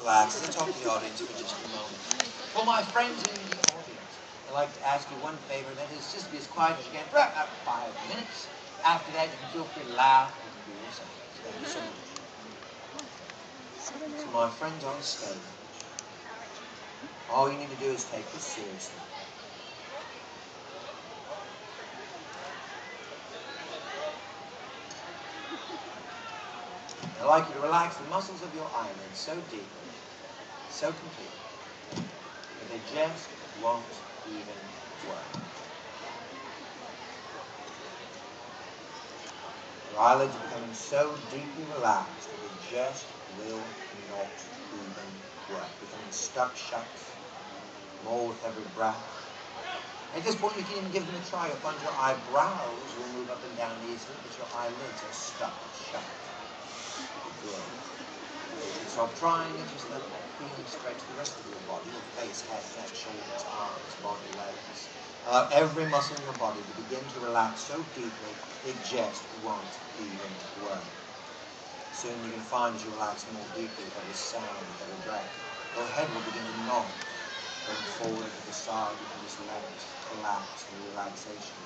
relax. Let's talk to the audience for just a moment. For my friends in the audience, I'd like to ask you one favor, and that is just be as quiet as you can for about 5 minutes. After that, you can feel free to laugh. You can do yourself. Thank you so much. To my friends on stage, all you need to do is take this seriously. I'd like you to relax the muscles of your eyelids so deeply, so completely, that they just won't even work. Your eyelids are becoming so deeply relaxed that they just will not even work, becoming stuck shut, more with every breath. At this point, you can even give them a try. You'll find your eyebrows will move up and down easily, but your eyelids are stuck shut. Good. Stop trying and just let that feeling stretch the rest of your body, your face, head, neck, shoulders, arms, body, legs. Allow every muscle in your body to begin to relax so deeply, it just won't even work. Soon you can find as you relax more deeply with every sound, with every breath. Your head will begin to nod, going forward to the side, you can just let it collapse in relaxation.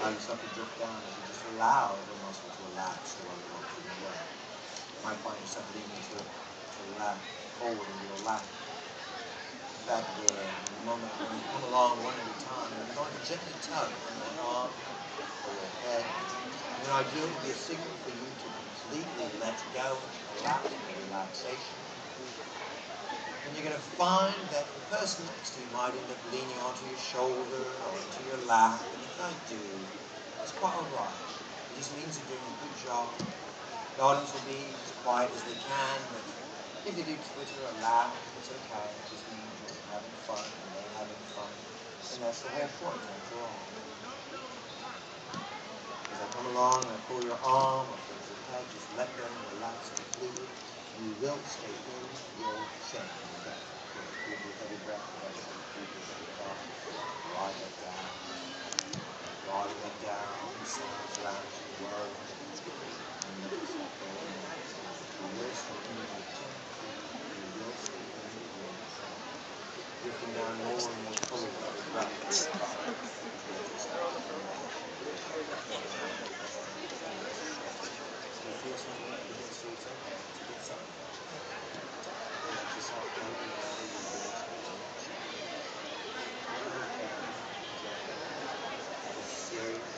Allow yourself to drift down as you just allow the muscle to relax so it won't even work. You might find yourself leaning to the left, forward into your left. In fact, in a moment when you come along one at a time, you're going to gently tug on your arm or your head. And your ideal will be a signal for you to completely let go and collapse into relaxation. And you're going to find that the person next to you might end up leaning onto your shoulder or into your lap. And if they do, that's quite alright. It just means you're doing a good job. The audience will be as quiet as they can, but if they do twitter or laugh, it's okay. It just means you're having fun and they're having fun. And that's the whole point after all. As I come along and I pull your arm or pull your head, just let go and relax completely. And you will stay in your chin. Okay? Breathe with every breath, breathe with every thought. Ride that down. Ride that down. Sounds around the world. Drifting down more and more fully with every breath. You feel something like you see something? It's a good sign. Let yourself go serious.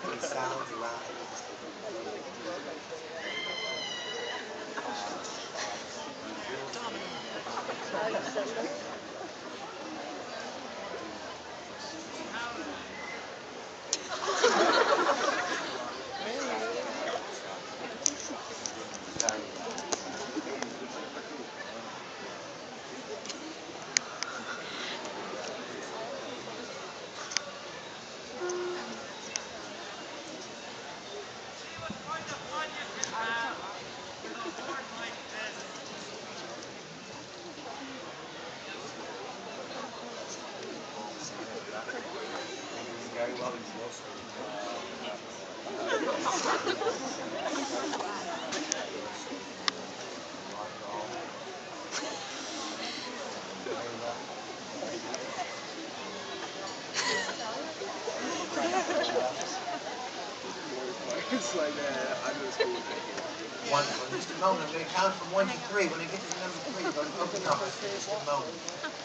Any sounds around you, just very well, you will sleep. It's like under school. Wonderful. In just a moment, I'm going to count from 1 to 3. When I get to the number 3, you're going to open your eyes for just a moment.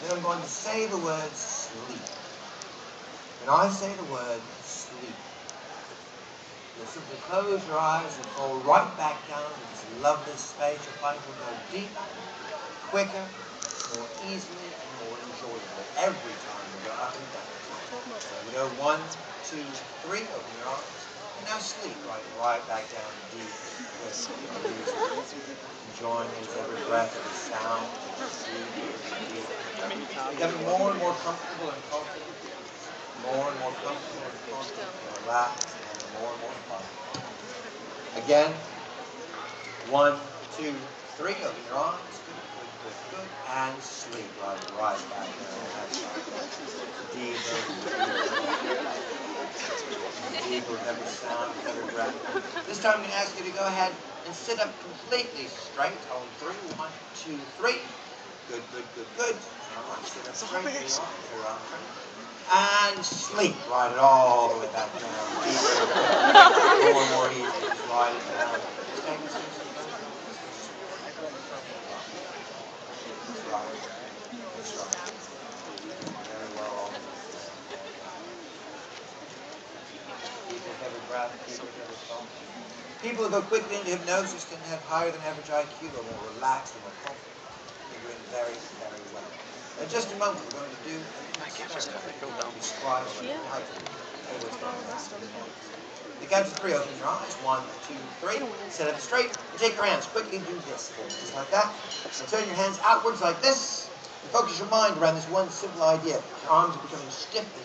Then I'm going to say the word sleep. When I say the word sleep, you'll simply close your eyes and fall right back down into this lovely space. Your body will go deeper, quicker, more easily, and more enjoyable every time you go up and down. So we go 1, 2, 3, open your eyes. And now sleep right back down deep, enjoying as every breath, every sound, becoming more and more comfortable and confident, more and more comfortable and confident, and relaxed, and more fun. Again, 1, 2, 3, open your eyes, good, and sleep right back down. Deeper, sleep with every sound, with every breath. This time I'm going to ask you to go ahead and sit up completely straight on 3. 1, 2, 3. Good, good, good, good. All right, sit up straight. There you are. There you are. And sleep. Ride it all the way back down. More and more easy. Just ride it down. Just take this. Just ride it. Just ride it. Very well. Keep with every breath. Keep with every thought. People who go quickly into hypnosis tend to have higher than average IQ. They're more relaxed and more confident. They're doing very, very well. In just a moment, we're going to do the count of 3, open your eyes. 1, 2, 3. Sit up straight. And take your hands. Quickly do this. Just like that. And turn your hands outwards like this. And focus your mind around this one simple idea. Your arms are becoming stiff and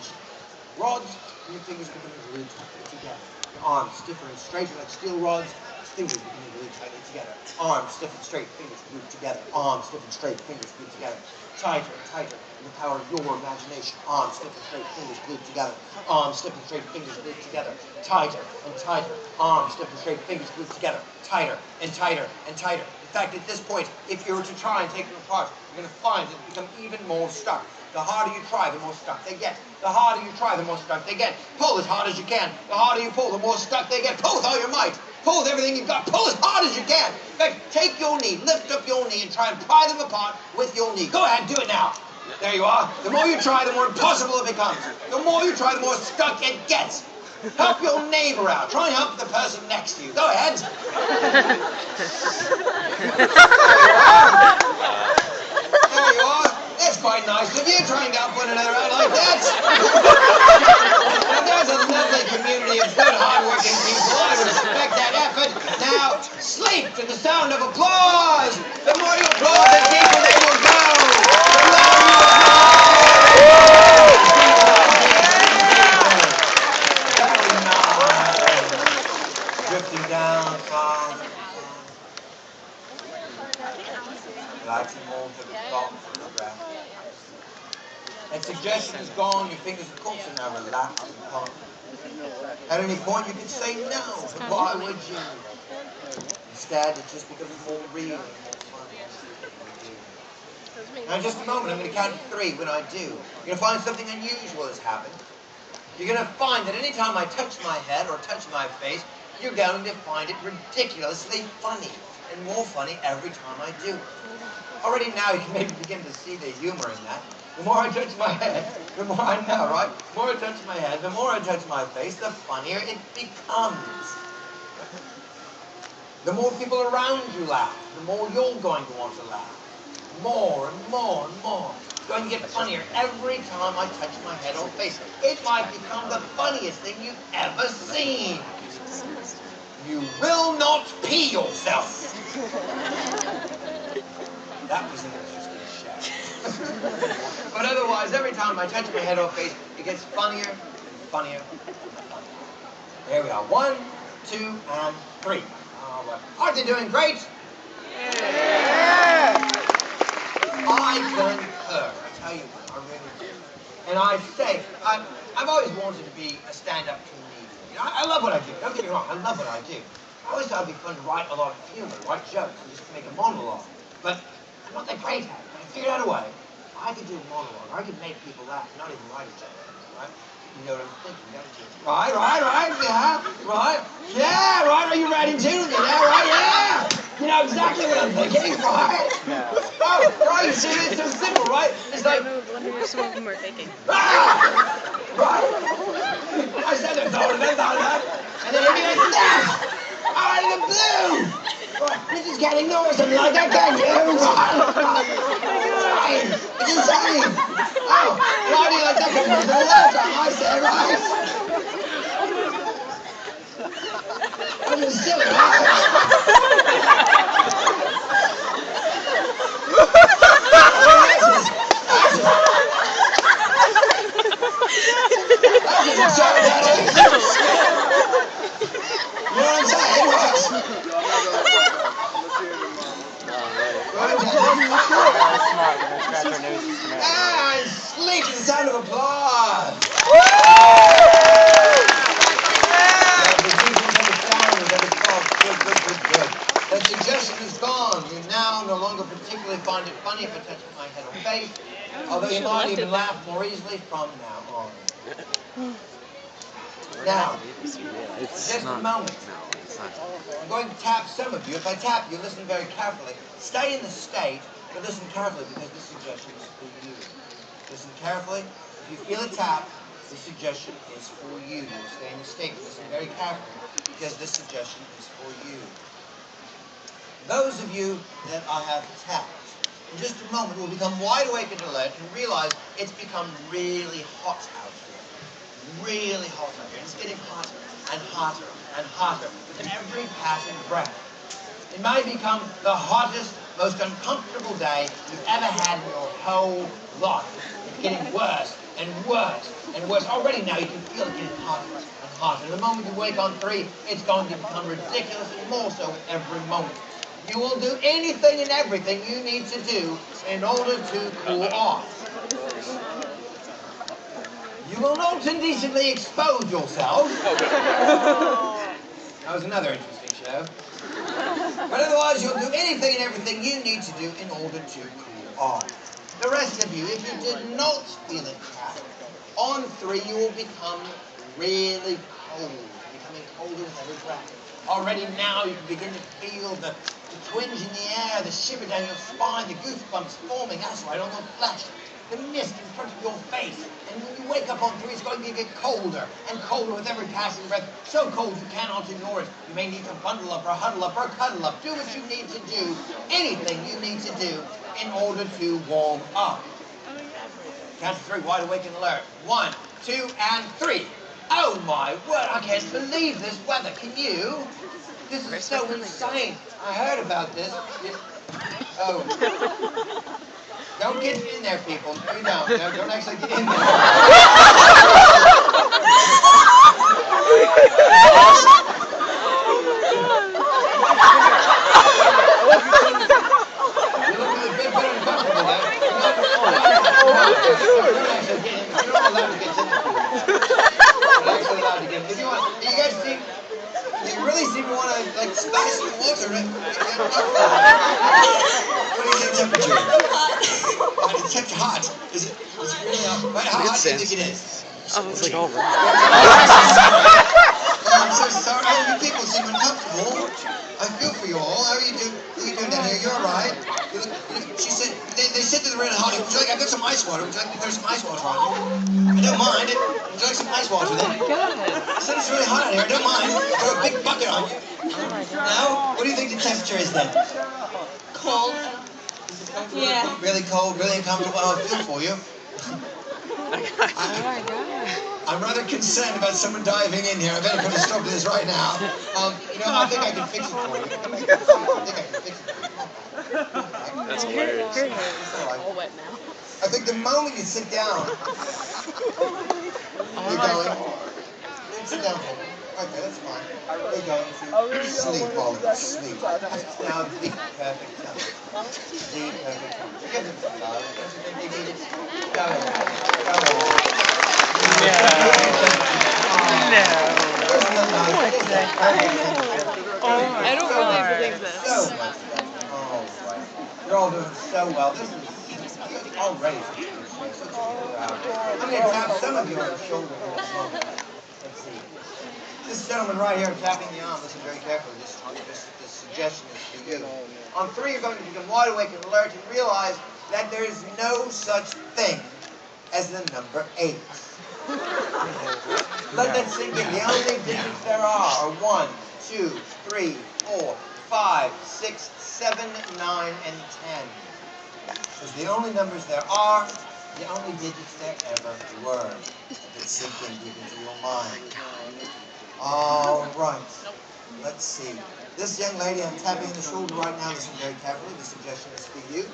rods, and your fingers are becoming glued together. Your arms stiffer and straighter like steel rods. Fingers becoming glued tightly together. Arms stiff and straight, fingers glued together. Arms stiff and straight, fingers glued together. Tighter and tighter in the power of your imagination. Arms stiff and straight, fingers glued together. Arms stiff and straight, fingers glued together. Tighter and tighter. Arms stiff and straight, fingers glued together. Tighter and tighter and tighter. In fact, at this point, if you were to try and take them apart, you're going to find that they become even more stuck. The harder you try, the more stuck they get. The harder you try, the more stuck they get. Pull as hard as you can. The harder you pull, the more stuck they get. Pull with all your might. Pull with everything you've got. Pull as hard as you can. In fact, take your knee, lift up your knee, and try and pry them apart with your knee. Go ahead, do it now. There you are. The more you try, the more impossible it becomes. The more you try, the more stuck it gets. Help your neighbor out. Try and help the person next to you. Go ahead. There you are. That's quite nice of you, trying to help one another out like that. Now, there's a lovely community of good, hard-working people. I respect that effort. Now, sleep to the sound of applause. The more you applaud, the deeper they will go. The louder you applaud. Drifting down, calm. Relaxing more to the thoughts of the breath. And suggestion is gone, your fingers of course are now relaxed and calm. At any point you can say no, but why would you? Instead, it just becomes more real and more fun. Now in just a moment, I'm going to count to 3. When I do, you're going to find something unusual has happened. You're going to find that any time I touch my head or touch my face, you're going to find it ridiculously funny. And more funny every time I do. Already now you can maybe begin to see the humor in that. The more I touch my head, the more I know, right? The more I touch my head, the more I touch my face, the funnier it becomes. The more people around you laugh, the more you're going to want to laugh. More and more and more. It's going to get funnier every time I touch my head or face. It might become the funniest thing you've ever seen. You will not pee yourself. That was an interesting shout. But otherwise, every time I touch my head or face, it gets funnier and funnier and funnier. There we are. 1, 2, and 3. All right. Aren't they doing great? Yeah! I concur. I tell you what, I really do. And I say, I've always wanted to be a stand-up comedian. You know, I love what I do. Don't get me wrong. I love what I do. I always thought it'd be fun to write a lot of humor, write jokes, and just make a monologue. But I'm not that great at it. But I figured out a way. I could do a monologue. I could make people laugh, not even write a joke. Right? You know what I'm thinking, don't you? Right, yeah, right. Yeah, right, are you right in tune with me? Yeah, right, yeah. You know exactly what I'm thinking, right? Oh, right, you see, it's so simple, right? It's like... Some of them are thinking. Right. I said it, thought of that. And then he goes, yes! Out of the blue! This is getting normal, something like that, can you? Right. It's insane. Oh, why do you like that coming from the left time? I said, right. I'm just silly, right? You know what I'm saying? And sleep to the sound of applause. Although you might even laugh more easily from now on. Now, just a moment. I'm going to tap some of you. If I tap you, listen very carefully. Stay in the state, but listen carefully because this suggestion is for you. Listen carefully. If you feel a tap, this suggestion is for you. You will stay in the state, but listen very carefully because this suggestion is for you. Those of you that I have tapped, in just a moment will become wide awake and alert and realize it's become really hot out here. Really hot out here. It's getting hotter and hotter and hotter with every passing breath. It may become the hottest, most uncomfortable day you've ever had in your whole life. It's getting worse and worse and worse. Already now you can feel it getting hotter and hotter. The moment you wake on 3, it's going to become ridiculous and more so with every moment. You will do anything and everything you need to do in order to cool off. You will not indecently expose yourself. That was another interesting show. But otherwise, you'll do anything and everything you need to do in order to cool off. The rest of you, if you did not feel it tap, on 3 you will become really cold, becoming colder with every breath. Already now you can begin to feel the twinge in the air, the shiver down your spine, the goosebumps forming, that's right, on your flesh, the mist in front of your face. And when you wake up on 3, it's going to get colder and colder with every passing breath, so cold you cannot ignore it. You may need to bundle up or huddle up or cuddle up. Do what you need to do, anything you need to do in order to warm up. Count to 3, wide awake and alert. 1, 2, and 3. Oh my word, I can't believe this weather. Can you? This is so insane. I heard about this. Oh. Don't get in there, people. You don't. No, don't actually get in there. You're looking a bit uncomfortable there. You're not allowed to get in there. If you want, you guys seem, you really seem to want to like splash some water. What do you think temperature? The temperature hot. Is it really hot? How hot do you think it is? Oh, it's like over. I'm so sorry. Oh, you people seem uncomfortable. I feel for you all. How are you doing? What are you doing down here? You're all right. She said, they said to the Ren Fair, would you like, I've got some ice water. Would you like to put some ice water on you? I don't mind. Would you like some ice water then? Oh my god. I said it's really hot out here. I don't mind. Throw a big bucket on you. Oh my god. Now, what do you think the temperature is then? Cold. Yeah. Really cold, really uncomfortable. I feel for you. Oh my god. I'm rather concerned about someone diving in here. I better put a stop to this right now. You know, I think I can fix it for you. I think I can fix it for you. That's hilarious. Her hair is all wet now. I think the moment you sit down, you're going, sit down for me. Okay, that's fine. We're going to sleep, Ollie. Sleep. That's now the perfect time. The perfect time. Give them some love. Don't you think they need it? Go ahead. Go ahead. No. I don't really believe this. So much fun. Oh, right. You're all doing so well. This is already such a good show. Such a good crowd. I'm going to tap some of you on the shoulder here in a moment. Let's see. This gentleman right here tapping the arm, listen very carefully. This suggestion is for you. On 3, you're going to become wide awake and alert and realize that there is no such thing as the number 8. Let that sink in. The only digits there are 1, 2, 3, 4, 5, 6, 7, 9, and 10. Because the only numbers there are, the only digits there ever were. Let it sink in deep into your mind. All right. Let's see. This young lady I'm tapping on the shoulder right now, listen very carefully. The suggestion is for you.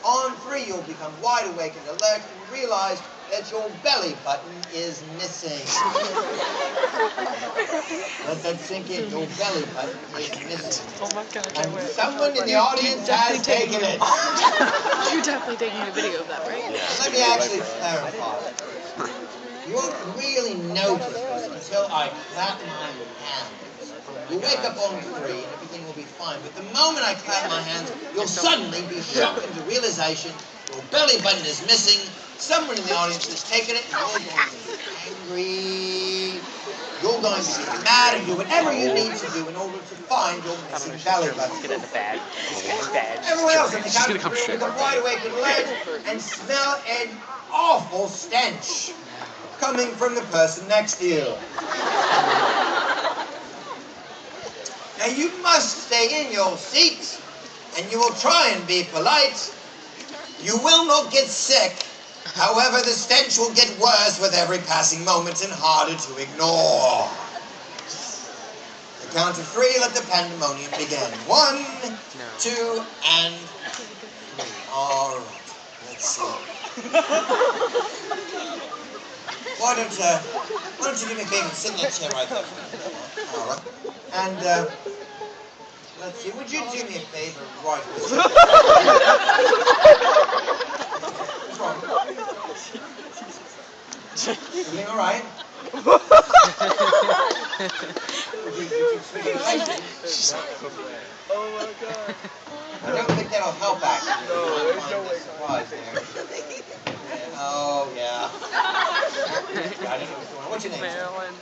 On 3, you'll become wide awake and alert and realize that your belly button is missing. Let that sink in. Your belly button is missing. Oh my god. And someone in the audience has taken it. You're definitely taking a video of that, right? Let me actually clarify. You won't really notice this until I clap my hands. You'll wake up on 3 and everything will be fine. But the moment I clap my hands, you'll suddenly be shocked into realization your belly button is missing Someone in the audience has taken it and you're going to be angry. You're going to be mad and do whatever you need to do in order to find your missing belly button. Get in the bag. Everyone else in the She's gonna couch come straight become right wide back. awake and alert and smell an awful stench coming from the person next to you. Now you must stay in your seat and you will try and be polite. You will not get sick. However, the stench will get worse with every passing moment and harder to ignore. The count of 3, let the pandemonium begin. 1, 2, and 3. All right, let's see. Why don't you give me a favor and sit in that chair right there for a minute? All right. And, let's see, would you do me a favor right there? What's wrong? Everything all right? Oh my god. I don't think that'll help, actually. No, there's no way. Surprise there. Oh, yeah. I don't know what's going on. What's your name? Marilyn.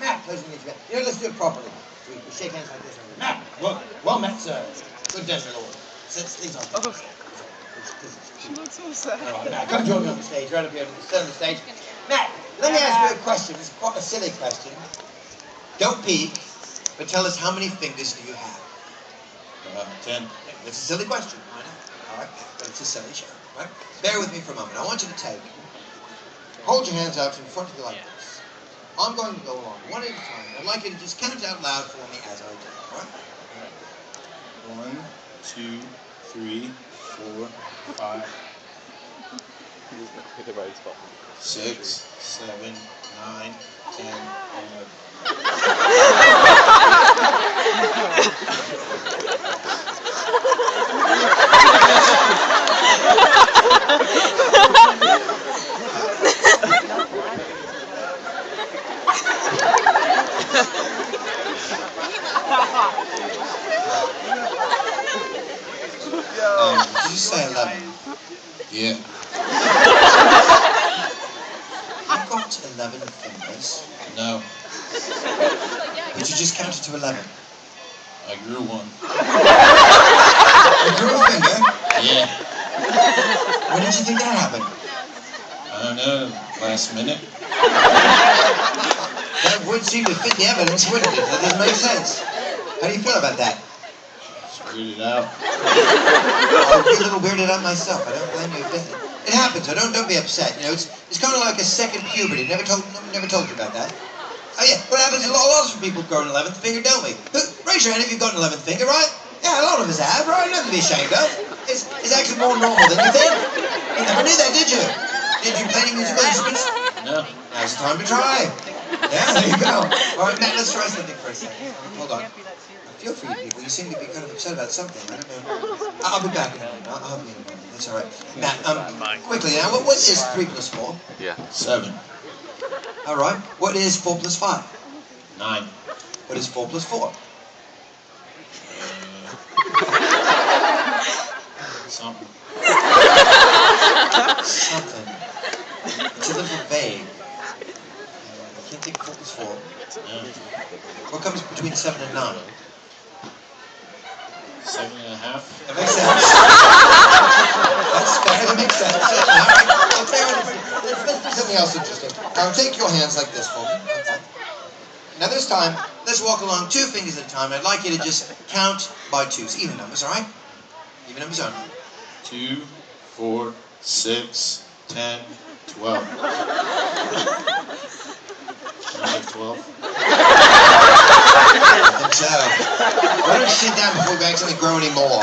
Matt, pleasure to meet you. You know, let's do it properly. We shake hands like this. Matt, well met, sir. Good day, my lord. Please don't. She looks so sad. All right, Matt, come join me on the stage, right up here at the center of the stage. Matt, let me ask you a question. It's quite a silly question. Don't peek, but tell us how many fingers do you have? 10. It's a silly question, I know. All right, but it's a silly show, right? Bear with me for a moment. I want you to hold your hands out in front of you like this. I'm going to go along one at a time. I'd like you to just count out loud for me as I do, all right? 1, 2, 3, 4, 5, 6, 7, 9, 10, Did you say 11? Yeah. I've got 11 fingers. No, But you just counted to 11. I grew one. You grew a finger? Yeah. When did you think that happened? I don't know. Last minute. That would seem to fit the evidence, wouldn't it? That doesn't make sense. How do you feel about that? Just weirded out. I'll be a little weirded out myself. I don't blame you a bit. It happens, so don't be upset. You know, it's kind of like a second puberty. Never told you about that. Oh yeah, what happens to lots of people grow an 11th finger, don't we? Raise your hand if you've got an 11th finger, right? Yeah, a lot of us have, right? Nothing to be ashamed of. It's actually more normal than you think. You never knew that, did you? Did you play any musical instruments? No. Now it's time to try. Yeah, there you go. All right, Matt, let's try something for a second. Hold on. I feel for you people. You seem to be kind of upset about something. I don't know. I'll be back in a minute. I'll be in a minute. That's all right. Matt, quickly now, what is 3 plus 4? 7, All right. What is 4 plus 5? 9. What is 4 plus 4? Something. Something. It's a little vague. I can't think of 4 plus 4. Yeah. What comes between 7 and 9? 7.5. That makes sense. That's fair. That makes sense. All right. Let's do something else interesting. Now take your hands like this for me. Okay. Now this time, let's walk along 2 fingers at a time. I'd like you to just count by 2s. Even numbers, all right? Even numbers only. 2, 4, 6, 10, 12. Another 12. I think so. Why don't you sit down before we accidentally grow any more?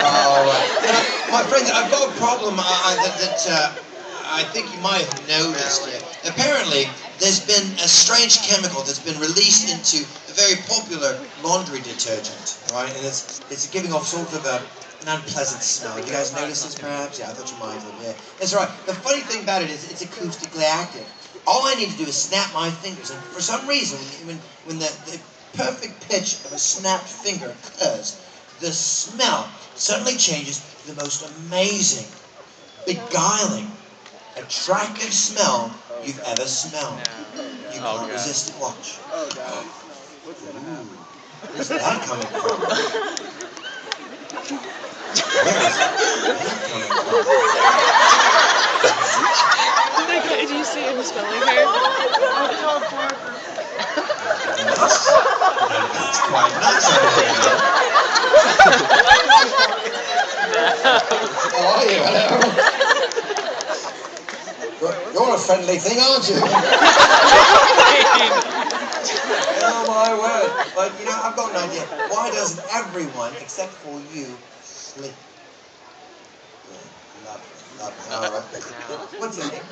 All right. My friend, I've got a problem that I think you might have noticed here. Apparently, there's been a strange chemical that's been released into a very popular laundry detergent, right? And it's giving off sort of an unpleasant smell. You guys notice this, perhaps? Yeah, I thought you might have. Yeah, that's right. The funny thing about it is it's acoustically active. All I need to do is snap my fingers, and for some reason, when the perfect pitch of a snapped finger occurs, the smell suddenly changes to the most amazing, beguiling, attractive smell you've ever smelled. You can't resist it. Watch. Oh, God. What's gonna happen? Where's that coming from? Where is that coming from? Did you see him smelling her? It's quite nuts over here. How are you? Hello. You're a friendly thing, aren't you? Oh my word. But you know, I've got an idea. Why doesn't everyone, except for you, sleep? Good. Lovely. All right. What's your name?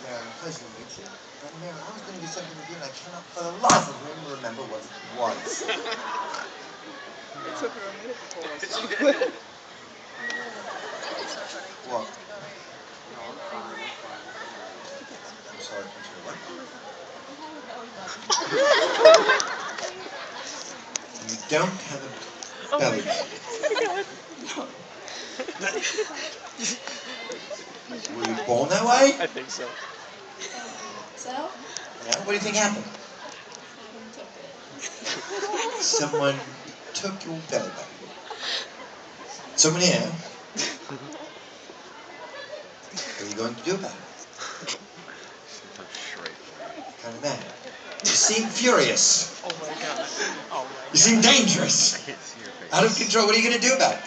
Mary, pleasure to meet you. Mary, I was going to do something with you and I cannot for the life of me remember what it was. It took her a minute before I saw it. What? I'm sorry, what? You don't have a belly button. Were you born that way? I think so. So? Yeah, what do you think happened? Someone took Someone took it. your belly button. Someone here? What are you going to do about it? Kind of mad. You seem furious. Oh my god. Oh my You seem dangerous. I can't see your face. Out of control. What are you going to do about it?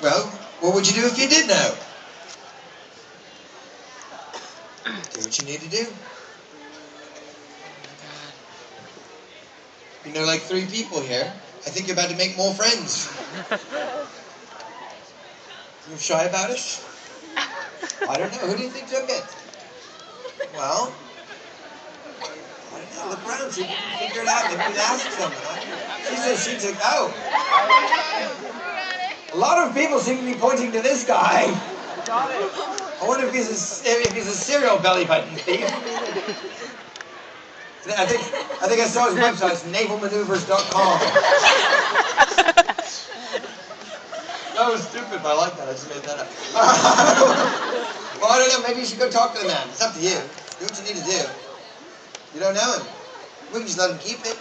Well, what would you do if you did know? Do what you need to do. You know, like 3 people here. I think you're about to make more friends. You're shy about it? I don't know. Who do you think took it? Well, I don't know. Look around. See if you can figure it out. Maybe you can ask someone. She says she took. Oh. A lot of people seem to be pointing to this guy. I wonder if he's a serial belly button thief. I think I saw his website. It's navalmaneuvers.com. That was stupid, but I like that. I just made that up. Well, I don't know. Maybe you should go talk to the man. It's up to you. Do what you need to do. You don't know him. We can just let him keep it.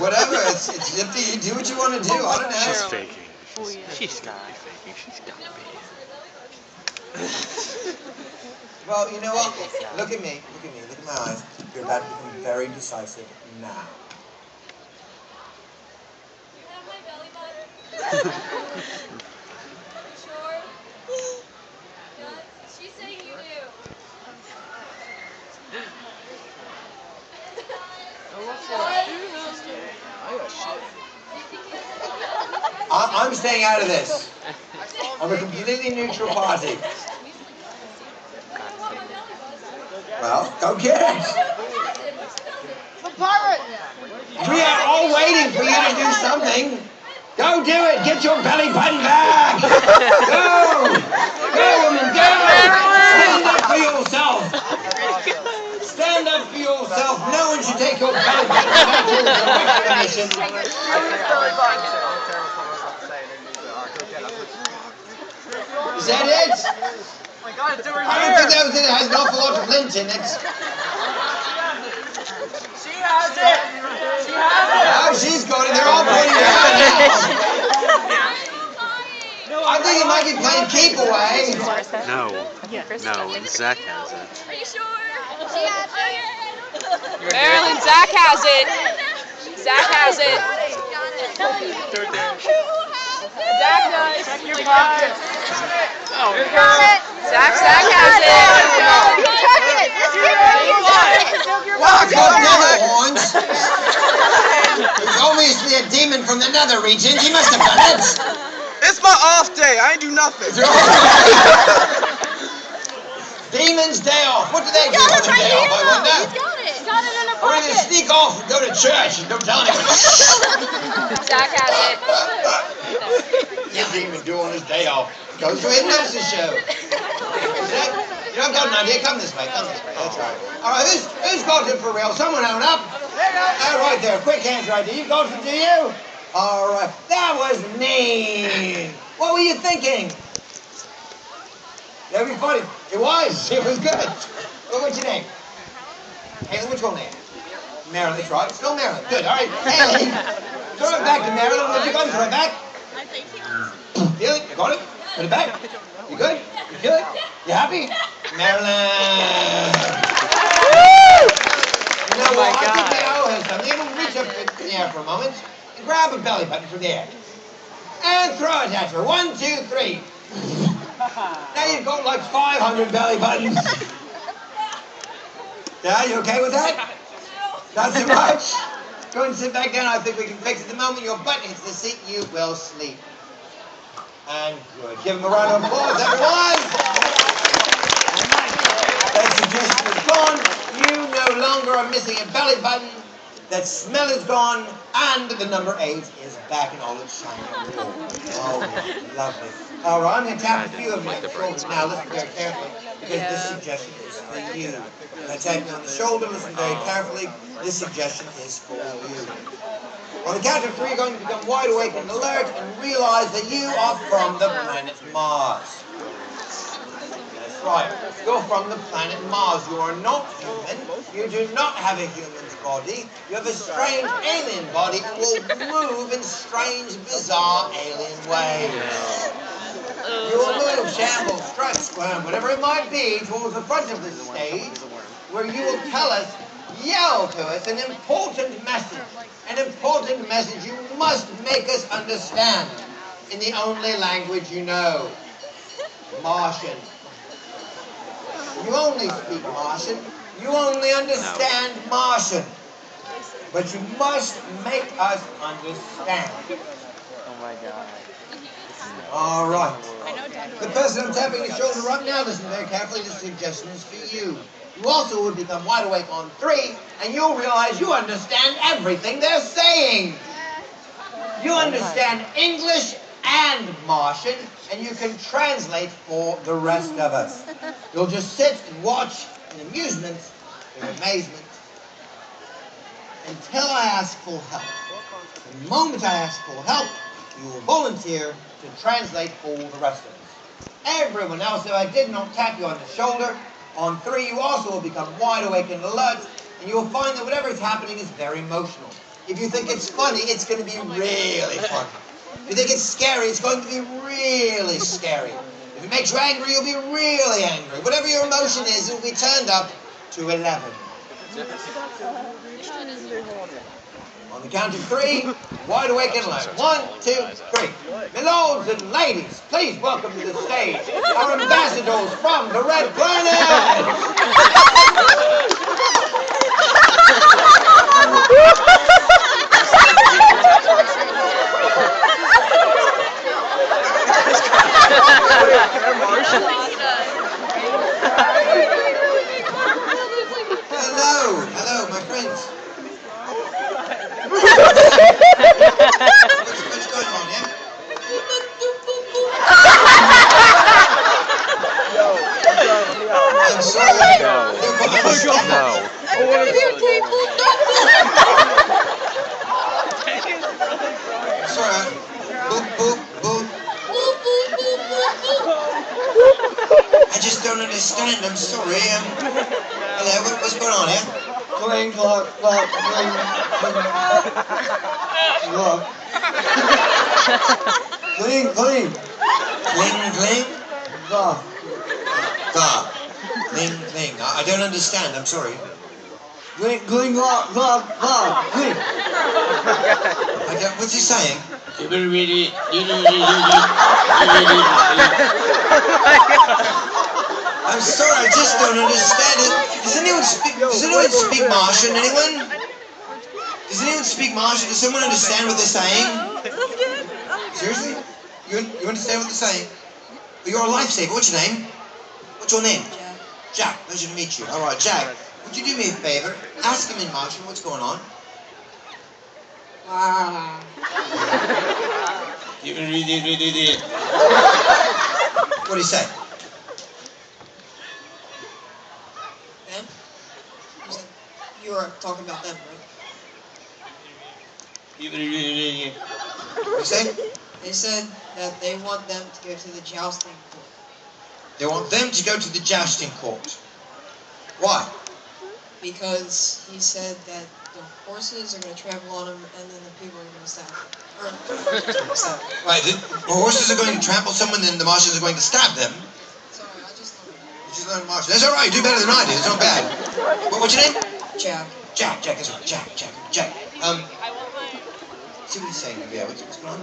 Whatever. It's up to you. Do what you want to do. I don't know. She's faking. She's gotta be faking. She's gotta be. Well, you know what? Look at me. Look at me. Look at my eyes. You're about to become very decisive now. You have my belly button? You sure? Yes? She's saying you do. I'm staying out of this. I'm a completely neutral party. Well, go get it. The pirate! We are all waiting for you to do something. Go do it. Get your belly button back. Go. Go, woman. Go. Stand up for yourself. Stand up for yourself. No one should take your belly button back. Is that it? My God, it's over I don't think that was it. It has an awful lot of lint in it. She has it! She has it! Oh, she's got it. They're all pointing at her now. I think it might be playing keep away. No. No, Zach has it. Are you sure? She has it. Marilyn, Zach has it. Zach has it. Zach does. Check your pockets! Oh, Zach has it. You took it. Let's give it. Well, I got nether horns. He's obviously a demon from the nether regions. He must have done it. It's my off day. I ain't do nothing. Demon's day off. What do they do on the day off, I wonder? He's got it in her Or they sneak off and go to church and don't tell anyone. Zach has it. What does demon do on his day off? Goes to a hypnosis show. You know, I've got an idea. Come this way. Come this way. That's right. All right, who's got it for real? Someone own up. All right there. Quick hands right there. You got it, do you? All right. That was mean. What were you thinking? That'd be funny. It was. It was good. Well, what's your name? Haley, what's your name? Marilyn, that's right. Still Marilyn. Good. All right. Haley. Throw it back to Marilyn. Where'd you go? Throw it back. Feel it? You got it? Put it back. You good? You feel it? You happy? Marilyn. You know what? I think we owe her something. We'll reach up in the air for a moment and grab a belly button from the air. And throw it at her. 1, 2, 3. Now you've got like 500 belly buttons. Yeah, you okay with that? Not so much? Go and sit back down. I think we can fix it. The moment your butt hits the seat, you will sleep. And good. Give him a round of applause, everyone. That suggestion is gone. You no longer are missing a belly button. That smell is gone, and the number 8 is back in all its shining glory. Oh, lovely. All right, I'm going to tap a few of you on the shoulders now. Listen very carefully, because this suggestion is for you. When I tap you on the shoulder, listen very carefully. This suggestion is for you. On the count of 3, you're going to become wide awake and alert and realize that you are from the planet Mars. That's right. You're from the planet Mars. You are not human. You do not have a human's body. You have a strange alien body and will move in strange, bizarre alien ways. You will move, shamble, strut, squirm, whatever it might be, towards the front of the stage, where you will tell us, yell to us, an important message. An important message you must make us understand in the only language you know. Martian. You only speak Martian. You only understand Martian. But you must make us understand. Oh my God. All right. The person I'm tapping his shoulder right now, listen very carefully, this suggestion is for you. You also will become wide awake on 3, and you'll realize you understand everything they're saying. You understand English and Martian, and you can translate for the rest of us. You'll just sit and watch in amusement, in amazement, until I ask for help. The moment I ask for help, you will volunteer to translate for the rest of us. Everyone else, if I did not tap you on the shoulder, on 3 you also will become wide awake and alert, and you'll find that whatever is happening is very emotional. If you think it's funny, it's going to be really funny. If you think it's scary, it's going to be really scary. If it makes you angry, you'll be really angry. Whatever your emotion is, it will be turned up to 11. On the count of 3, wide awake and alert. 1, 2, 3. My lords and ladies, please welcome to the stage our ambassadors from the Red Planet. Hello, my friends. What's going on here? I'm sorry. No. I'm sorry. Boop, boop, boop. I just don't understand. I'm sorry. Hello, what's going on here? Cling, clock, clock, cling, cling, clock. Cling, cling. Cling, cling. Clock. Clock. Cling, cling. I don't understand. I'm sorry. Cling, cling, clock, clock, clock, cling. What's he saying? I'm sorry, I just don't understand it. Does anyone speak Martian? Anyone? Does anyone speak Martian? Does someone understand what they're saying? Seriously? You understand what they're saying? Well, you're a lifesaver. What's your name? What's your name? Jack. Pleasure to meet you. All right, Jack. Would you do me a favor? Ask him in Martian what's going on. What do you say? Them? You were talking about them, right? What do you say? They said that they want them to go to the jousting court. They want them to go to the jousting court. Why? Because he said that the horses are going to trample on them, and then the people are going to stab them. Right, the horses are going to trample someone, then the Martians are going to stab them. Sorry, I just learned that. You just learned Martian. That's all right. You do better than I do. It's not bad. What's your name? Jack. Jack. That's right. Jack. See what he's saying over here. What's going on?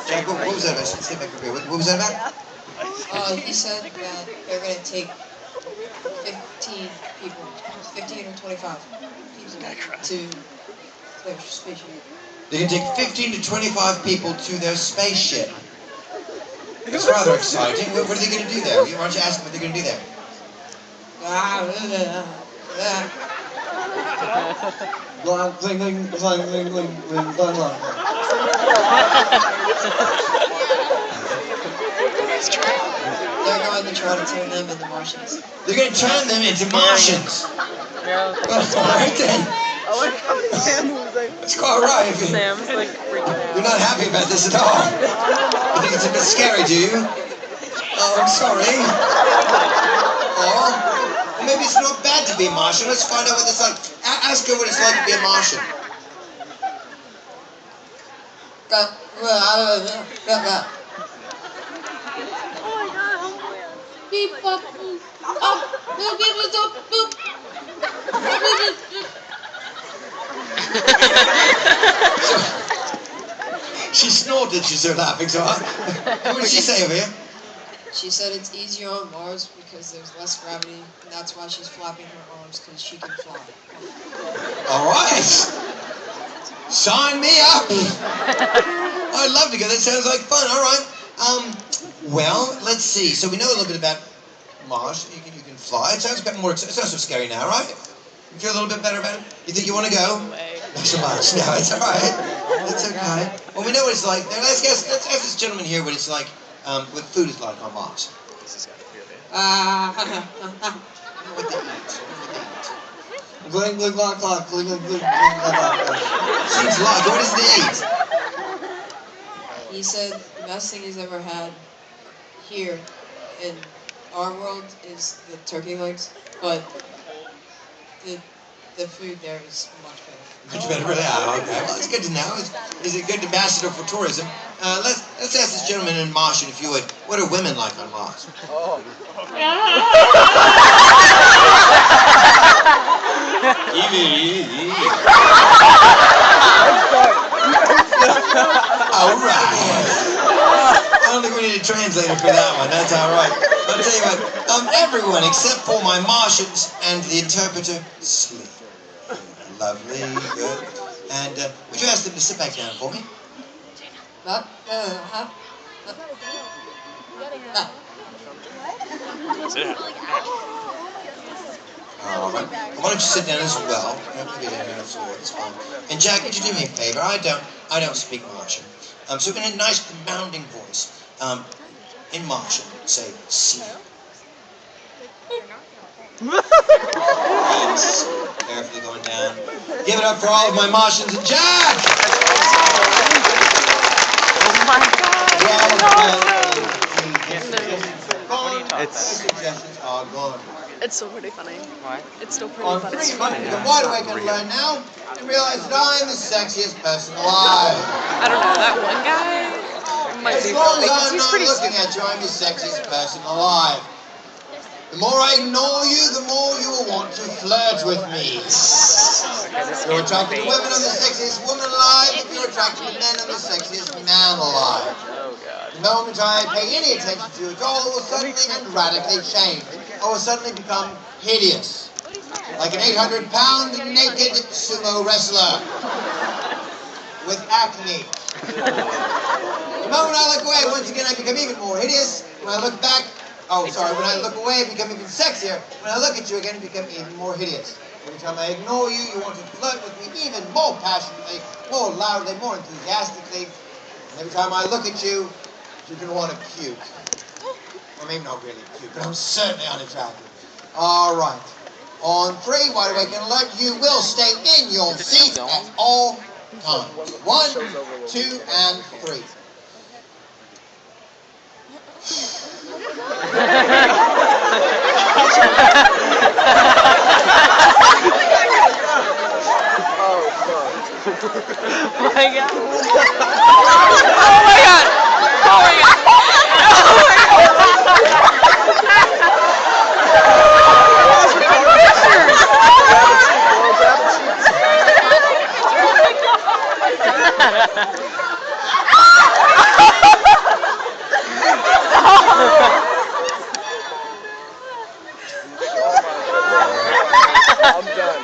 Jack, what was that about? Stay back over here. What was that about? He said that they're going to take 15 people, 15 or 25 people to their spaceship. They can take 15 to 25 people to their spaceship. That's rather exciting. What are they going to do there? Why don't you ask them what they're going to do there? They're going to try to turn them into Martians. They're going to turn them into Martians. Well, all right then. It's quite right. Sam's like freaking out. You're not happy about this at all. You think it's a bit scary, do you? Oh, I'm sorry. Oh, maybe it's not bad to be a Martian. Let's find out what it's like. Ask her what it's like to be a Martian. Beep, bop, boop. Oh, boop, beep, boop, boop. She snorted, she's so laughing so hard. What did she say over here? She said it's easier on Mars because there's less gravity, and that's why she's flapping her arms, because she can fly. All right. Sign me up. I'd love to go. That sounds like fun. All right. Well, let's see. So we know a little bit about Mars. You can fly. It sounds a bit more. It's not so scary now, right? You feel a little bit better about it? You think you want to go? Not so much. No, it's all right. It's okay. Well, we know what it's like. Now, let's ask this gentleman here what it's like, what food is like on Mars. What they eat. Gling, gling, gling, gling, gling, gling, gling, Seems like. What does they eat? He said the best thing he's ever had here in our world is the turkey legs, but the food there is much better. Much better, really? Oh, okay. Well, it's good to know. Is it good ambassador for tourism? Let's ask this gentleman in Martian, if you would. What are women like on Mars? All right. I don't think we need a translator for that one. That's all right. I'll tell you what. Everyone except for my Martians and the interpreter sleep. Lovely, good. And would you ask them to sit back down for me? All right. Well, why don't you sit down as well? It's fine. And Jack, would you do me a favor? I don't speak Martian. So in a nice commanding voice, in Martian, say "see." Hands carefully going down. Give it up for all of my Martians and Jack! Oh my God! Suggestions are gone. It's still pretty funny. What? It's still pretty I'm funny. pretty funny. I'm wide awake and alone now and realize that I'm the sexiest person alive. I don't know, that one guy might As be long as funny. I'm He's not pretty looking at you, I'm the sexiest person alive. The more I ignore you, the more you will want to flirt with me. If you're attracted to women, I'm the sexiest woman alive. If you're attracted to men, I'm the sexiest man alive. Oh God. The moment I pay any attention to you at all, it will suddenly and radically change. I will suddenly become hideous. Like an 800-pound naked sumo wrestler. With acne. The moment I look away, once again I become even more hideous. When I look back, when I look away, I become even sexier. When I look at you again, I become even more hideous. Every time I ignore you, you want to flirt with me even more passionately, more loudly, more enthusiastically. And every time I look at you, you're going to want to puke. Well, maybe not really puke, but I'm certainly unattractive. All right. On 3, wide awake and alert, you will stay in your seat at all times. 1, 2, and 3. Oh my god. Oh my god! Oh my god! I'm done.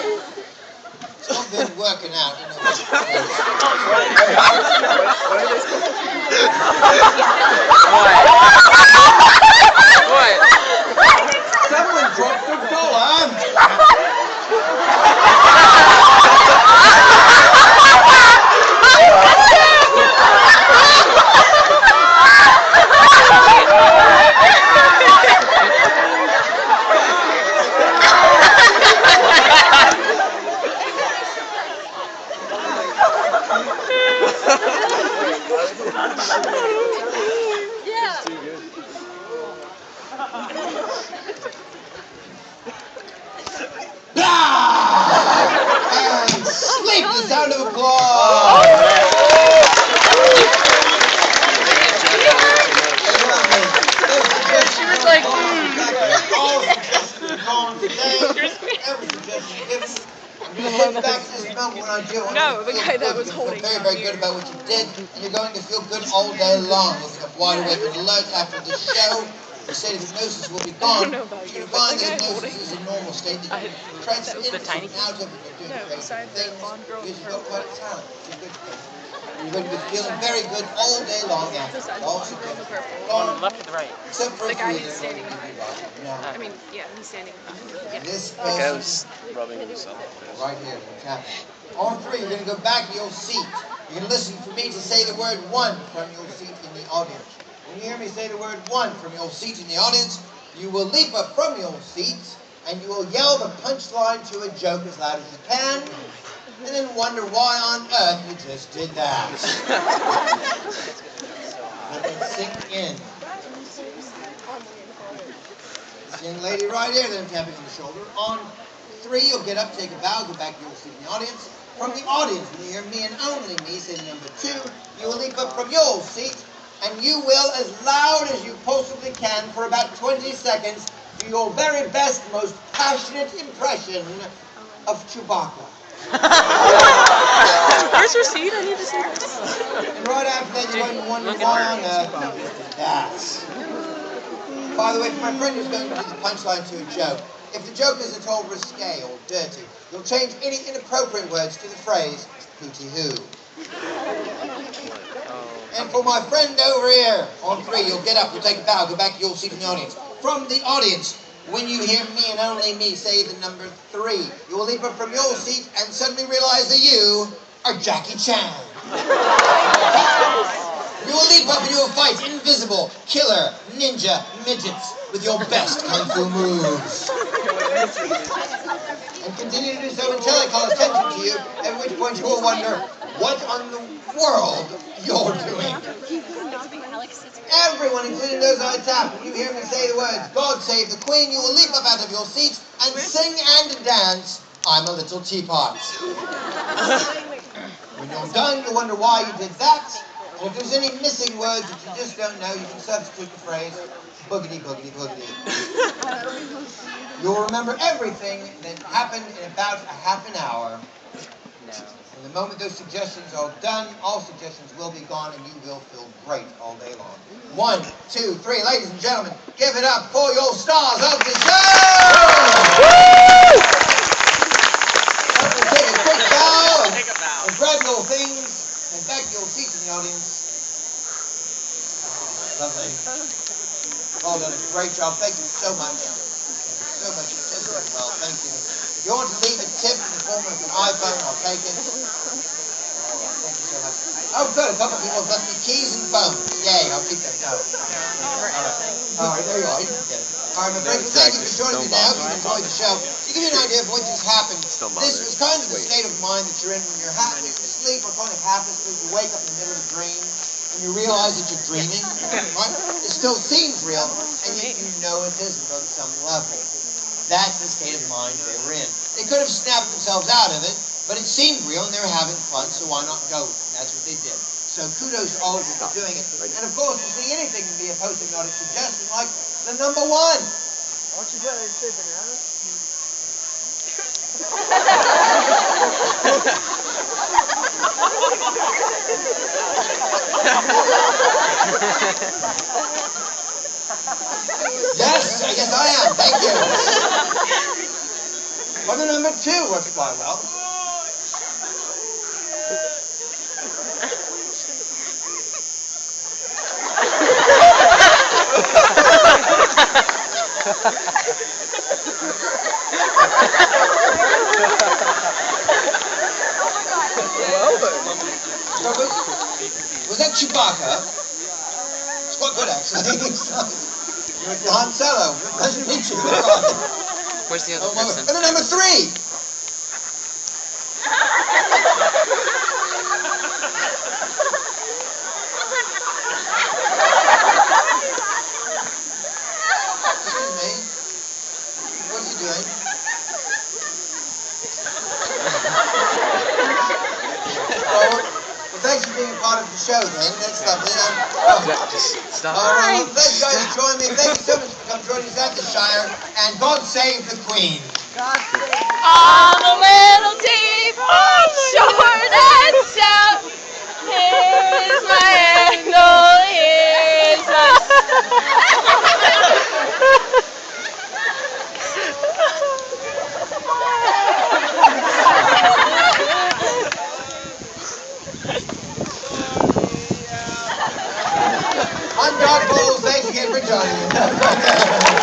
It's not been working out, you know. What? Someone dropped $1. And sleep the sound of applause. She was like, All suggestions are gone today. Every suggestion given. I'm going to head back to this moment when I do. No, the guy that was You're holding very, on very here. good about what you did, and you're going to feel good all day long. You'll be up wide awake and alert after the show. The state of hypnosis will be gone. know about You're you, going to but find the that guy hypnosis is a normal state that you trance that was in the tiny and out of, and you're doing No, great besides the things. blonde girl You've with got her quite a talent. It's a good thing. You're going to be feeling very good all day long after. Besides the All blonde girl with suggestions purple. On the gone, left or the right? except for The a guy few who's that standing are behind going to be now. I mean, yeah, he's standing behind. Yeah. This The guy person was rubbing himself. right here, what's happening. On 3, you're going to go back to your seat. You're going to listen for me to say the word 1 from your seat in the audience. When you hear me say the word 1 from your seat in the audience, you will leap up from your seat and you will yell the punchline to a joke as loud as you can, and then wonder why on earth you just did that. Let it sink in. This young lady right here, then tapping on the shoulder. On 3, you'll get up, take a bow, go back to your seat in the audience. From the audience, when you hear me and only me say the number 2, you will leap up from your seat, and you will, as loud as you possibly can, for about 20 seconds, do your very best, most passionate impression of Chewbacca. Where's your seat? I need to see this. And right after that, you're going to wonder why on earth you just did that. By the way, for my friend who's going to do the punchline to a joke, if the joke is at all risque or dirty, you'll change any inappropriate words to the phrase, hooty-hoo. And for my friend over here, on 3, you'll get up, you'll take a bow, go back to your seat in the audience. From the audience, when you hear me and only me say the number 3, you will leap up from your seat and suddenly realize that you are Jackie Chan. You will leap up and you will fight invisible, killer, ninja, midgets with your best kung fu moves. And continue to do so until I call attention to you, at which point you will wonder what on the world you're doing. Everyone, including those I tap, when you hear me say the words, God save the Queen, you will leap up out of your seats and sing and dance, I'm a Little Teapot. When you're done, you'll wonder why you did that. And if there's any missing words that you just don't know, you can substitute the phrase, boogity, boogity, boogity. You'll remember everything that happened in about a half an hour. And the moment those suggestions are done, all suggestions will be gone and you will feel great all day long. 1, 2, 3, ladies and gentlemen, give it up for your stars of the show! We'll take a quick bow and grab your things and back to your seats in the audience. Lovely. Well done, great job. Thank you so much. So much. You just did well. Thank you. If you want to leave a tip in the form of an iPhone, I'll take it. Oh, good. A couple people have left me keys and phones. Yay, I'll keep them. No. All right, there you are. You can get it. All right, my friends, well, thank you for joining me now. If you enjoyed the show, to give you an idea of what just happened, this was kind of the state of mind that you're in when you're half asleep or kind of half asleep. You wake up in the middle of a dream, and you realize that you're dreaming. Right? It still seems real, and yet you know it isn't on some level. That's the state of mind they were in. They could have snapped themselves out of it, but it seemed real, and they were having fun, so why not go with it? That's what they did. So kudos to all of you for doing it. And of course, if see anything can be a post-hypnotic suggestion, like the number 1. Aren't you glad they say banana? Yes, I guess I am. Thank you. Well, the number 2 works quite well. Was that Chewbacca? It's quite good, actually. You're with Han Solo. Nice to meet you. Where's the other person? And the number 3. Excuse me. What are you doing? Well, thanks for being a part of the show then. That's lovely. Just stop. All right, well, thank you guys for joining me. Thank you so much for coming joining us at the Shire. And God save the Queen. I'm a little deep, I'm short and stout. Here's my angle, here's my... I'm John Paul. Thanks again for joining me.